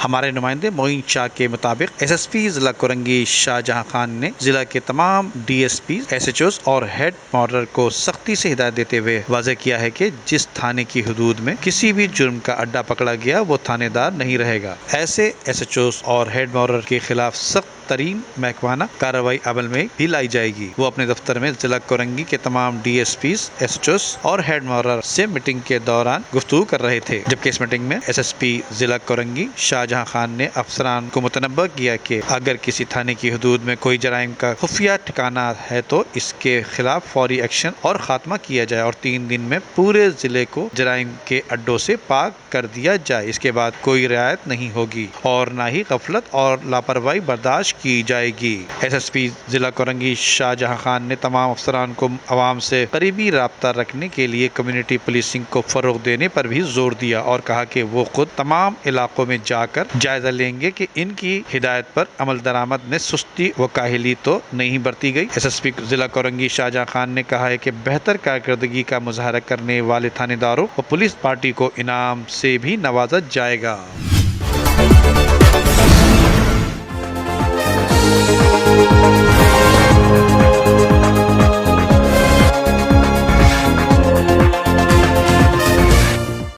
ہمارے نمائندے معین شاہ کے مطابق ایس ایس پی ضلع کورنگی شاہ جہاں خان نے ضلع کے تمام D S P S H Os اور ہیڈ مارشل کو سختی سے ہدایت دیتے ہوئے واضح کیا ہے کہ جس تھانے کی حدود میں کسی بھی جرم کا اڈا پکڑا گیا وہ تھانے دار نہیں رہے گا۔ ایسے ایس ایچ اوز اور ہیڈ مارشل کے خلاف سخت ترین محکمانہ کارروائی عمل میں بھی لائی جائے گی۔ وہ اپنے دفتر میں ضلع کورنگی کے تمام D S Ps, S H Os اور ہیڈ مارشل سے میٹنگ کے دوران گفتگو کر رہے تھے، جبکہ اس میٹنگ میں ایس ایس پی ضلع کورنگی شاہ جہاں خان نے افسران کو متنبہ کیا کہ اگر کسی تھانے کی حدود میں کوئی جرائم کا خفیہ ٹھکانہ ہے تو اس کے خلاف فوری ایکشن اور خاتمہ کیا جائے اور 3 دن میں پورے ضلع کو جرائم کے اڈوں سے پاک کر دیا جائے۔ اس کے بعد کوئی رعایت نہیں ہوگی اور نہ ہی غفلت اور لاپرواہی برداشت کی جائے گی۔ ایس ایس پی ضلع کورنگی شاہ جہاں خان نے تمام افسران کو عوام سے قریبی رابطہ رکھنے کے لیے کمیونٹی پولیسنگ کو فروغ دینے پر بھی زور دیا اور کہا کہ وہ خود تمام علاقوں میں جا کر جائزہ لیں گے کہ ان کی ہدایت پر عمل درآمد میں سستی و کاہلی تو نہیں برتی گئی۔ ایس ایس پی ضلع کورنگی شاہ جہاں خان نے کہا ہے کہ بہتر کارکردگی کا مظاہرہ کرنے والے تھانے داروں اور پولیس پارٹی کو انعام سے بھی نوازا جائے گا۔